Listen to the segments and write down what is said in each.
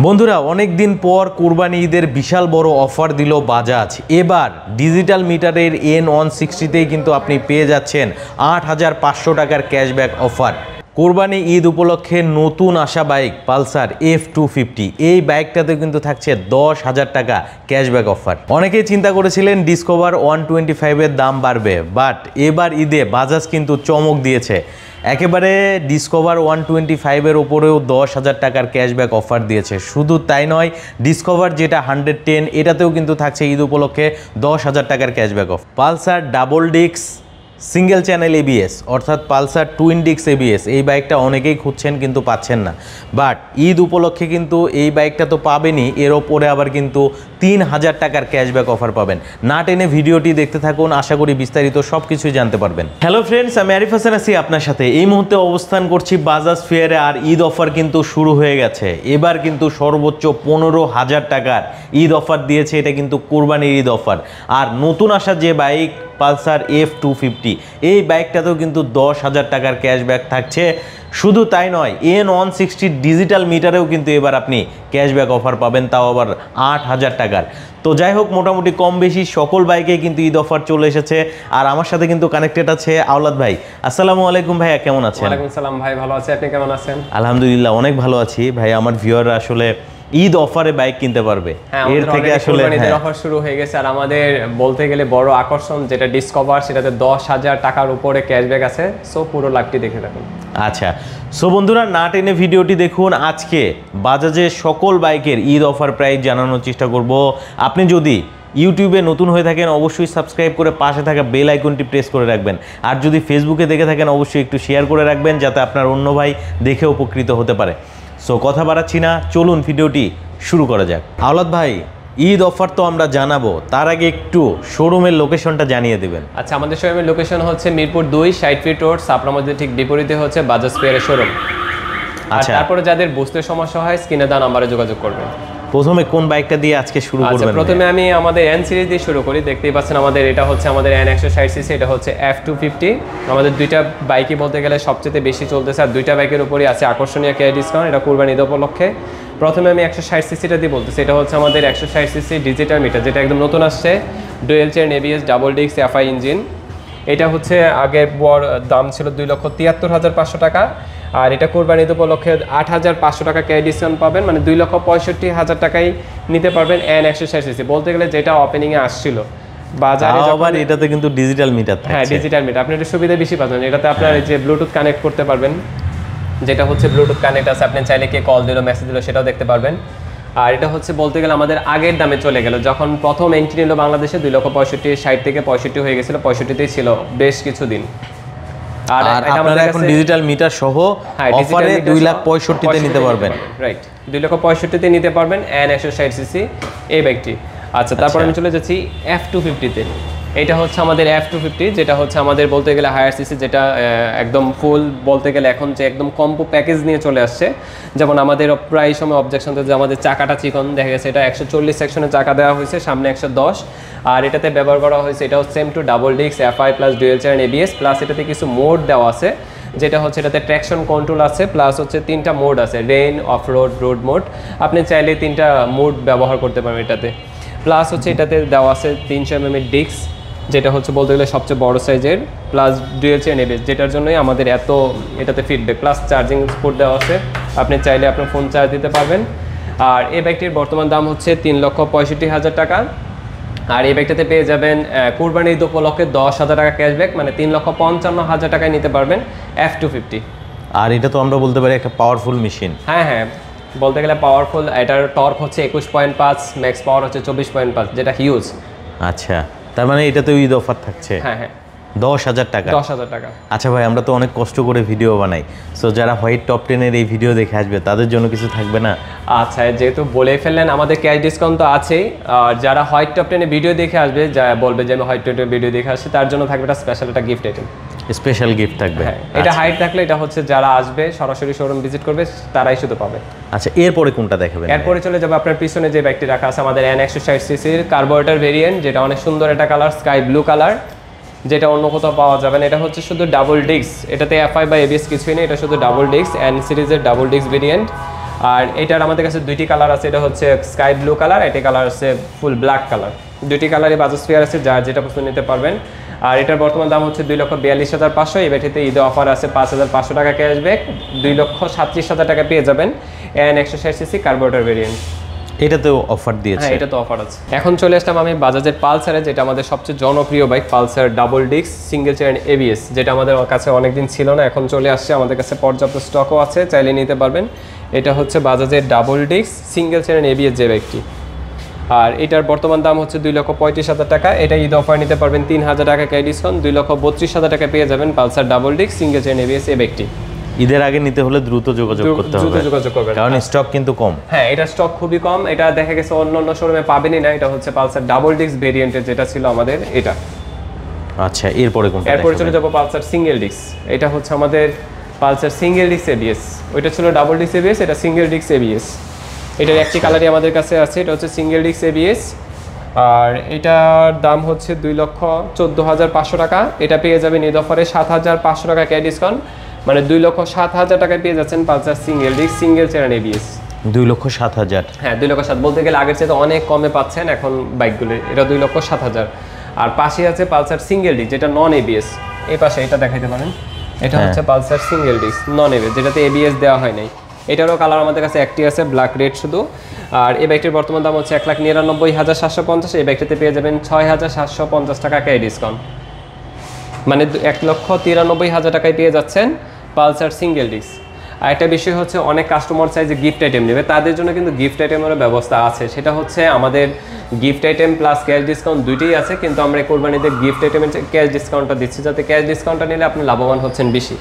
বন্ধুরা অনেক দিন পর কুরবানি ঈদের বিশাল বড় অফার দিল বাজাজ। এবার ডিজিটাল মিটারের N160তেই কিন্তু আপনি পেয়ে যাচ্ছেন ৮৫০০ টাকার ক্যাশব্যাক অফার। কুরবানি ঈদ উপলক্ষে নতুন আসা বাইক পালসার F250, এই বাইকটাতে কিন্তু থাকছে ১০,০০০ টাকা ক্যাশব্যাক অফার। অনেকেই চিন্তা করেছিলেন ডিসকভার 125-এর দাম বাড়বে, বাট এবার ঈদে বাজাজ কিন্তু চমক দিয়েছে। একেবারে ডিসকভার 125-এর ওপরেও ১০,০০০ টাকার ক্যাশব্যাক অফার দিয়েছে। শুধু তাই নয়, ডিসকভার যেটা 110, এটাতেও কিন্তু থাকছে ঈদ উপলক্ষে ১০,০০০ টাকার cashback offer. Pulsar double disc single channel ABS অর্থাৎ পালসার টুইন ডিস্ক ABS, এই বাইকটা অনেকেই খুঁজছেন কিন্তু পাচ্ছেন না, বাট ঈদ উপলক্ষে কিন্তু এই বাইকটা তো পাবেনই, এর ওপরে আবার কিন্তু ৩,০০০ টাকার ক্যাশব্যাক অফার পাবেন। না টেনে ভিডিওটি দেখতে থাকুন, আশা করি বিস্তারিত সব কিছুই জানতে পারবেন। হ্যালো ফ্রেন্ডস, আমি আরিফ হাসান আছি আপনার সাথে। এই মুহূর্তে অবস্থান করছি বাজাজ ফেয়ারে, আর ঈদ অফার কিন্তু শুরু হয়ে গেছে। এবার কিন্তু সর্বোচ্চ ১৫,০০০ টাকার ঈদ অফার দিয়েছে, এটা কিন্তু কুরবানির ঈদ অফার। আর নতুন আসা যে বাইক পালসার F250, এই বাইকটাতেও কিন্তু ১০,০০০ টাকার ক্যাশব্যাক থাকছে। শুধু তাই নয়, N160 ডিজিটাল মিটারেও কিন্তু এবার আপনি ক্যাশব্যাক অফার পাবেন, তাও আবার ৮,০০০ টাকার। তো যাই হোক, মোটামুটি কম বেশি সকল বাইকে কিন্তু ঈদ অফার চলে এসেছে। আর আমার সাথে কিন্তু কানেক্টেড আছে আওলাদ ভাই। আসসালামু আলাইকুম ভাইয়া, কেমন আছেন? ওয়ালাইকুম সালাম ভাই, ভালো আছি, আপনি কেমন আছেন? আলহামদুলিল্লাহ অনেক ভালো আছি ভাই। আমার ভিউয়াররা আসলে ঈদ অফারে বাইক কিনতে পারবে, এর থেকে আসলে ঈদের অফার শুরু হয়ে গেছে। আর আমাদের বলতে গেলে বড় আকর্ষণ যেটা ডিসকভার, সেটাতে ১০,০০০ টাকার উপরে ক্যাশব্যাক আছে। সো পুরো লাইভটি দেখে থাকুন। আচ্ছা, সো বন্ধুরা না টেনে ভিডিওটি দেখুন। আজকে বাজাজের সকল বাইকের ঈদ অফার প্রাইস জানানোর চেষ্টা করব। আপনি যদি ইউটিউবে নতুন হয়ে থাকেন অবশ্যই সাবস্ক্রাইব করে পাশে থাকা বেল আইকনটি প্রেস করে রাখবেন। আর যদি ফেসবুকে দেখে থাকেন অবশ্যই একটু শেয়ার করে রাখবেন, যাতে আপনার অন্য ভাই দেখে উপকৃত হতে পারে। সো কথা বাড়াচ্ছি না, চলুন ভিডিওটি শুরু করা যাক। আওলাদ ভাই, ঈদ অফার তো আমরা জানাবো, তার আগে একটু শোরুমের লোকেশনটা জানিয়ে দেবেন। আচ্ছা, আমাদের শোরুমের লোকেশন হচ্ছে মিরপুর 2, 60 ফিট রোড, সাপড়া মধ্যে ঠিক বিপরীতে হচ্ছে বাজাজ ফেয়ারের শোরুম। আচ্ছা, তারপরে যাদের বুঝতে সমস্যা হয় স্ক্রিনে দেওয়া নাম্বারে যোগাযোগ করবেন। প্রথমে কোন বাইকটা দিয়ে আজকে শুরু করবেন? প্রথমে আমি আমাদের N সিরিজ দিয়ে শুরু করি। দেখতেই পাচ্ছেন আমাদের এটা হচ্ছে আমাদের N160cc, এটা হচ্ছে F250। আমাদের দুইটা বাইকই বলতে গেলে সবচেয়ে বেশি চলতেছে, আর দুইটা বাইকের উপরই আছে আকর্ষণীয় ক্যাশ ডিসকাউন্ট, এটা কুরবানি ঈদ উপলক্ষে। প্রথমে আমি 160cc-টা দিয়ে বলতেছি। এটা হচ্ছে আমাদের 160cc ডিজিটাল মিটার, যেটা একদম নতুন আসছে, dual chain ABS double disc FI engine. এটা হচ্ছে আগের দাম ছিল 2,73,500 টাকা, আর এটা কুরবানি ঈদ উপলক্ষে ৮৫০০ টাকা ক্যাশ ডিসকাউন্ট পাবেন, মানে 2,65,000 টাকায় নিতে পারবেন N160cc। বলতে গেলে যেটা ওপেনিংয়ে আসছিল বাজারে, আবার এটাতে কিন্তু ডিজিটাল মিটার থাকছে। হ্যাঁ, ডিজিটাল মিটার, আপনি একটু সুবিধা বেশি পাবেন। এটাতে আপনার যে ব্লুটুথ কানেক্ট করতে পারবেন, যেটা হচ্ছে ব্লুটুথ কানেক্ট আছে, আপনি চাইলে কে কল দিল মেসেজ দিল সেটাও দেখতে পারবেন। আর এটা হচ্ছে বলতে গেলে আমাদের আগের দামে চলে গেল। যখন প্রথম এন্ট্রি নিল বাংলাদেশে 2,65,000, 60 থেকে 65 হয়ে গেছিল, 65তেই ছিল বেশ কিছুদিন। আর আপনারা এখন ডিজিটাল মিটার সহ অফারে 2,65,000-তে নিতে পারবেন। রাইট, 2,65,000-তে নিতে পারবেন N160cc এই বাইকটি। আচ্ছা, তারপর আমি চলে যাচ্ছি F250-তে। এটা হচ্ছে আমাদের F250, যেটা হচ্ছে আমাদের বলতে গেলে হায়ার সিসি, যেটা একদম ফুল বলতে গেলে এখন যে একদম কম্বো প্যাকেজ নিয়ে চলে আসছে। যেমন আমাদের প্রায় সময় অবজেকশন যে আমাদের চাকাটা চিকন দেখা গেছে, এটা 140 সেকশনের চাকা দেওয়া হয়েছে, সামনে 110। আর এটাতে ব্যবহার করা হয়েছে, এটা হচ্ছে same to double disc FI plus dual chain ABS, plus এটাতে কিছু মোড দেওয়া আছে, যেটা হচ্ছে এটাতে ট্র্যাকশন কন্ট্রোল আছে, প্লাস হচ্ছে 3টা মোড আছে, rain, of road, road mode. আপনি চাইলে 3টা মোড ব্যবহার করতে পারবেন এটাতে। প্লাস হচ্ছে এটাতে দেওয়া আছে 300 mm ডিস্ক, যেটা হচ্ছে বলতে গেলে সবচেয়ে বড় সাইজের, প্লাস ডুয়েল চেইন ABS, যেটার জন্যই আমাদের এত এটাতে ফিডব্যাক, প্লাস চার্জিং সাপোর্ট দেওয়া আছে, আপনি চাইলে আপনার ফোন চার্জ দিতে পারবেন। আর এই বাইকটির বর্তমান দাম হচ্ছে 3,65,000 টাকা। আর এই বাইকটাতে পেয়ে যাবেন কুরবানি ঈদ উপলক্ষে 10,000 টাকা ক্যাশব্যাক, মানে 3,55,000 টাকায় নিতে পারবেন F250। আর এটা তো আমরা বলতে পারি একটা পাওয়ারফুল মেশিন। হ্যাঁ হ্যাঁ, বলতে গেলে পাওয়ারফুল। এটার টর্ক হচ্ছে 21.5, ম্যাক্স পাওয়ার হচ্ছে 24.5, যেটা হিউজ। আচ্ছা, তার মানে এটাতে ঈদ অফার থাকছে। হ্যাঁ হ্যাঁ, 10,000 টাকা। 10,000 টাকা। আচ্ছা ভাই, আমরা তো অনেক কষ্ট করে ভিডিও বানাই, সো যারা হোয়াইট টপ 10-এর এই ভিডিও দেখে আসবে তাদের জন্য কিছু থাকবে না? আচ্ছা, যেহেতু বলে ফেললেন, আমাদের ক্যাশ ডিসকাউন্ট তো আছেই। আর যারা হোয়াইট টপ 10-এর ভিডিও দেখে আসবে, যা বলবে যে আমি হোয়াইট টপ 10-এর ভিডিও দেখে আসছি, তার জন্য থাকবে একটা স্পেশাল একটা গিফট আইটেম। স্পেশাল গিফট থাকবে? হ্যাঁ, এটা হাইট থাকলে এটা হচ্ছে যারা আসবে সরাসরি শোরুম ভিজিট করবে তারাই শুধু পাবে। আচ্ছা, এরপরে কোনটা দেখাবেন? এরপরে চলে যাবে আপনার পিছনে যে বাইকটি রাখা আছে আমাদের N160cc-র কার্বোরেটর ভেরিয়েন্ট, যেটা অনেক সুন্দর একটা কালার, স্কাই ব্লু কালার, যেটা অন্য কোথাও পাওয়া যাবে না। এটা হচ্ছে শুধু ডাবল ডিস্ক, এটাতে FI বা ABS কিছুই নেই, এটা শুধু ডাবল ডিস্ক, N সিরিজের ডাবল ডিস্ক ভেরিয়েন্ট। আর এটার আমাদের কাছে দুইটি কালার আছে, এটা হচ্ছে স্কাই ব্লু কালার, এটা কালার আছে ফুল ব্ল্যাক কালার। দুইটি কালারই বাজাজ ফেয়ার আছে, যার যেটা পছন্দ নিতে পারবেন। আর এটার বর্তমান দাম হচ্ছে 2,42,500। এই ব্যাটারিতে ঈদে অফার আছে 5,500 টাকা ক্যাশব্যাক, 2,37,000 টাকা পেয়ে যাবেন। এন 160cc কার্বোরেটর ভেরিয়েন্ট, এটাতেও অফার দিয়েছে। হ্যাঁ এটা তো অফার আছে। এখন চলে আসলাম আমি বাজাজের পালসারে, যেটা আমাদের সবচেয়ে জনপ্রিয় bike, Pulsar double disc single chain ABS, যেটা আমাদের কাছে অনেকদিন ছিল না, এখন চলে আসছে। আমাদের কাছে পর্যাপ্ত স্টকও আছে, চাইলে নিতে পারবেন। এটা হচ্ছে বাজাজের double disc single chain ABS যে বাইকটি, আর এটার বর্তমান দাম হচ্ছে 2,35,000 টাকা। এটা ঈদ অফার নিতে পারবেন 3,000 টাকা ক্যাশ ডিসকাউন্ট, 2,32,000 টাকা পেয়ে যাবেন Pulsar double disc single chain ABS এই বাইকটি। ঈদের আগে নিতে হলে দ্রুত যোগাযোগ করতে হবে, দ্রুত যোগাযোগ করবেন, কারণ স্টক কিন্তু কম। হ্যাঁ এটা স্টক খুবই কম, এটা দেখা গেছে অন্য শোরুমে পাবেনই না। এটা হচ্ছে পালসার ডাবল ডিস্ক ভেরিয়েন্টের, যেটা ছিল আমাদের এটা। আচ্ছা, এরপরে কোনটা? এরপরে চলে যাব পালসার সিঙ্গেল ডিস্ক। এটা হচ্ছে আমাদের পালসার সিঙ্গেল ডিস্ক এবিএস, ওইটা ছিল ডাবল ডিস্ক এবিএস, এটা সিঙ্গেল ডিস্ক এবিএস। এটার একটি কালারই আমাদের কাছে আছে, এটা হচ্ছে সিঙ্গেল ডিস্ক এবিএস। আর এটার দাম হচ্ছে 2,14,500 টাকা। এটা পেয়ে যাবেন ঈদ অফারে 7,500 টাকা ক্যাশ ডিসকাউন্ট, মানে 2,07,000 টাকায় পেয়ে যাচ্ছেন Pulsar single disc single chain ABS. 2,07,000? হ্যাঁ 2,07,000 বলতে গেলে আগের চেয়ে অনেক কমে পাচ্ছেন এখন বাইকগুলো, এটা 2,07,000। আর পাশে আছে পালসার সিঙ্গেল ডিস্ক, যেটা নন এবিএস। এই পাশে এটা দেখাইতে পারেন, এটা হচ্ছে Pulsar single disc non ABS, যেটাতে এবিএস দেওয়া হয় নাই। এটারও কালার আমাদের কাছে একটি আছে, ব্ল্যাক রেড শুধু। আর এই বাইকটির বর্তমান দাম হচ্ছে 1,99,750। এই বাইকটিতে পেয়ে যাবেন 6,750 টাকা ক্যাশ ডিসকাউন্ট, মানে 1,93,000 টাকায় পেয়ে যাচ্ছেন পালসার সিঙ্গেল ডিস্ক। আর একটা বিষয় হচ্ছে, অনেক কাস্টমার চাই যে গিফট আইটেম নেবে, তাদের জন্য কিন্তু গিফট আইটেমের ব্যবস্থা আছে। সেটা হচ্ছে আমাদের gift item plus cash discount দুইটাই আছে, কিন্তু আমরা কোরবানিতে গিফট আইটেমের ক্যাশ ডিসকাউন্টটা দিচ্ছি, যাতে ক্যাশ ডিসকাউন্টটা নিলে আপনি লাভবান হচ্ছেন বেশি।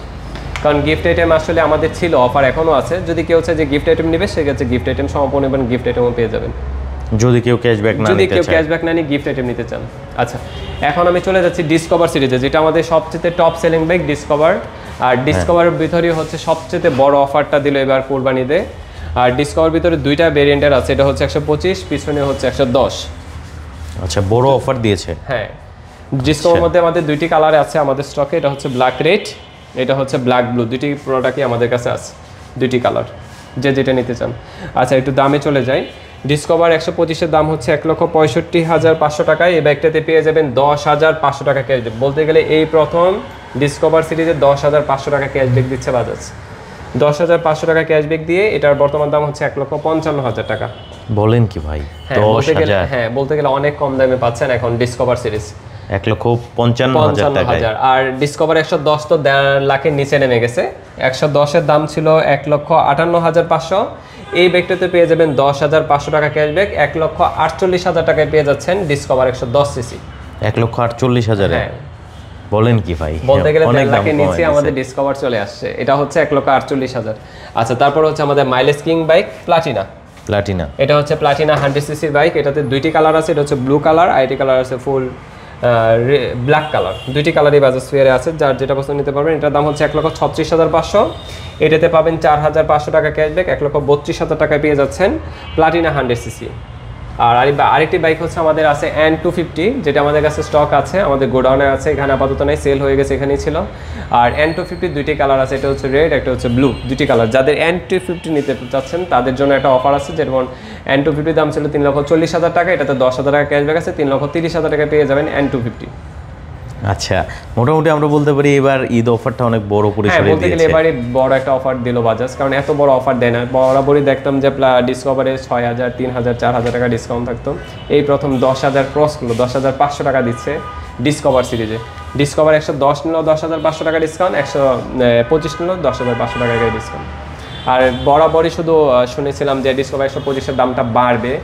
কারণ গিফট আইটেম আসলে আমাদের ছিল, অফার এখনও আছে। যদি কেউ চায় যে গিফট আইটেম নেবে, সেক্ষেত্রে গিফট আইটেম সমাপন এবং গিফট আইটেমও পেয়ে যাবেন, যদি কেউ ক্যাশব্যাক না নিতে চায়। যদি কেউ ক্যাশব্যাক না নিয়ে গিফট আইটেম নিতে চান। আচ্ছা, এখন আমি চলে যাচ্ছি ডিসকভার সিরিজে, যেটা আমাদের সবচেয়ে টপ সেলিং বাইক ডিসকভার। আর ডিসকভারের ভিতরে হচ্ছে সবচেয়ে বড় অফারটা দিল এবার কোরবানিতে। আর ডিসকভার ভিতরে দুইটা ভেরিয়েন্টের আছে, এটা হচ্ছে 125, পিছনে হচ্ছে 110। আচ্ছা, বড় অফার দিয়েছে। হ্যাঁ, ডিসকভার মধ্যে আমাদের দুইটি কালার আছে আমাদের স্টকে, এটা হচ্ছে ব্ল্যাক রেড, এটা হচ্ছে ব্ল্যাক ব্লু। দুইটি প্রোডাক্টই আমাদের কাছে আছে, দুইটি কালার, যে যেটা নিতে চান। আচ্ছা, একটু দামে চলে যাই। ডিসকভার 125-এর দাম হচ্ছে 1,65,500 টাকায়। এই ব্যাগটাতে পেয়ে যাবেন 10,500 টাকা ক্যাশব্যাক। বলতে গেলে এই প্রথম ডিসকভার সিরিজে 10,500 টাকা ক্যাশব্যাক দিচ্ছে বাজাজ। 10,500 টাকা ক্যাশব্যাক দিয়ে এটার বর্তমান দাম হচ্ছে 1,55,000 টাকা। বলেন কি ভাই? হ্যাঁ, বলতে গেলে অনেক কম দামে পাচ্ছেন এখন ডিসকভার সিরিজ, 1,55,000 টাকা। আর ডিসকভার 110 তো 1.5 লাখের নিচে নেমে গেছে। 110-এর দাম ছিল 1,58,500। এই ব্যাগটাতে পেয়ে যাবেন 10,500 টাকা ক্যাশব্যাক, 1,48,000 টাকায় পেয়ে যাচ্ছেন ডিসকভার 110cc। 1,48,000? হ্যাঁ, বলেন কি ভাই? বলতে গেলে 1.5 লাখের নিচে আমাদের ডিসকভার চলে আসছে, এটা হচ্ছে 1,48,000। আচ্ছা, তারপর হচ্ছে আমাদের মাইলেজ কিং বাইক প্লাটিনা। এটা হচ্ছে প্লাটিনা 100cc বাইক। এটাতে দুইটি কালার আছে, এটা হচ্ছে ব্লু কালার, আর এটি কালার আছে ফুল ব্ল্যাক কালার। দুইটি কালারই বাজাজ ফেয়ারে আছে, যার যেটা পছন্দ নিতে পারবেন। এটার দাম হচ্ছে 1,36,500। এটাতে পাবেন 4,500 টাকা ক্যাশব্যাক, 1,32,000 টাকায় পেয়ে যাচ্ছেন প্লাটিনা 100cc। আর আরেকটি বাইক হচ্ছে আমাদের আছে N250, যেটা আমাদের কাছে স্টক আছে, আমাদের গোডাউনে আছে, এখানে আপাতত নাই, সেল হয়ে গেছে, এখানেই ছিল। আর N250 দুইটি কালার আছে, এটা হচ্ছে রেড, একটা হচ্ছে ব্লু, দুইটি কালার। যাদের N250 নিতে চাচ্ছেন তাদের জন্য একটা অফার আছে, যেমন N250 দাম ছিল 3,40,000 টাকা, এটাতে 10,000 টাকা ক্যাশব্যাক আছে, 3,30,000 টাকা পেয়ে যাবেন N250। আচ্ছা, মোটামুটি আমরা বলতে পারি এবার ঈদ অফারটা অনেক বড় পরিসরে দিয়েছে। বলতে গেলে এবারে বড় একটা অফার দিল বাজাজ, কারণ এত বড় অফার দেয় না। বরাবরই দেখতাম যে ডিসকভারে 6,000, 3,000, 4,000 টাকা ডিসকাউন্ট থাকতো। এই প্রথম 10,000 ক্রস করলো, 10,500 টাকা দিচ্ছে ডিসকভার সিরিজে। ডিসকভার 110 নিল 10,500 টাকা ডিসকাউন্ট, 125 নিল 10,500 টাকা ডিসকাউন্ট। আর বরাবরই শুধু শুনেছিলাম যে ডিসকভার 125-এর দামটা বাড়বে।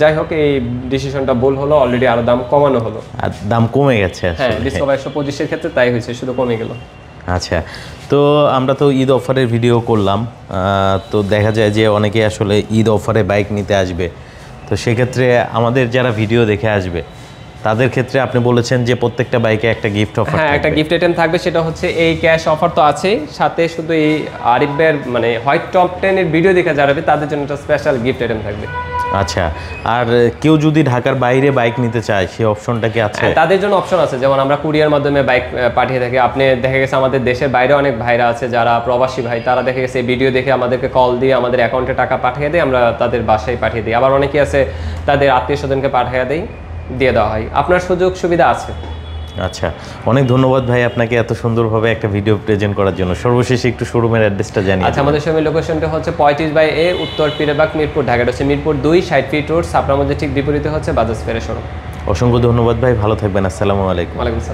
যাই হোক, এই ডিসিশনটা ভুল হলো, অলরেডি আরো দাম কমানো হলো, আর দাম কমে গেছে। হ্যাঁ, ডিসকভার 125-এর ক্ষেত্রে তাই হয়েছে, শুধু কমে গেল। আচ্ছা, তো আমরা তো ঈদ অফারের ভিডিও করলাম, তো দেখা যায় যে অনেকে আসলে ঈদ অফারে বাইক নিতে আসবে, তো সেক্ষেত্রে আমাদের যারা ভিডিও দেখে আসবে তাদের ক্ষেত্রে আপনি বলেছেন যে প্রত্যেকটা বাইকে একটা গিফট অফার, হ্যাঁ, একটা গিফট আইটেম থাকবে। সেটা হচ্ছে এই ক্যাশ অফার তো আছেই, সাথে শুধু এই আরিফ ভাইয়ের মানে হোয়াইট টপ 10 এর ভিডিও দেখে যারা তাদের জন্য একটা স্পেশাল গিফট আইটেম থাকবে। আচ্ছা, আর কেউ যদি ঢাকার বাইরে বাইক নিতে চায় সেই অপশনটা কি আছে? তাদের জন্য অপশন আছে, যেমন আমরা কুরিয়ার মাধ্যমে বাইক পাঠিয়ে থাকি। আপনি দেখা গেছে আমাদের দেশের বাইরে অনেক ভাইরা আছে যারা প্রবাসী ভাই, তারা দেখা গেছে ভিডিও দেখে আমাদেরকে কল দিয়ে আমাদের অ্যাকাউন্টে টাকা পাঠিয়ে দেয়, আমরা তাদের বাসায় পাঠিয়ে দিই। আবার অনেকেই আছে তাদের আত্মীয় স্বজনকে পাঠিয়ে দেয়, দিয়ে দেওয়া হয়। আপনার সুযোগ সুবিধা আছে। আচ্ছা, অনেক ধন্যবাদ ভাই আপনাকে এত সুন্দরভাবে একটা ভিডিও প্রেজেন্ট করার জন্য। সর্বশেষে একটু শোরুমের অ্যাড্রেসটা জানিয়ে আচ্ছা, আমাদের শোরুমের লোকেশনটা হচ্ছে 35/A উত্তর পীরবাগ মিরপুর, ঢাকা। হচ্ছে মিরপুর 2 60 ফিট রোড, ছাপড়ার মধ্যে ঠিক বিপরীতে হচ্ছে বাজাজ ফেয়ারের শোরুম। অসংখ্য ধন্যবাদ ভাই, ভালো থাকবেন। আসসালামু আলাইকুম। ওয়ালাইকুম আসসালাম।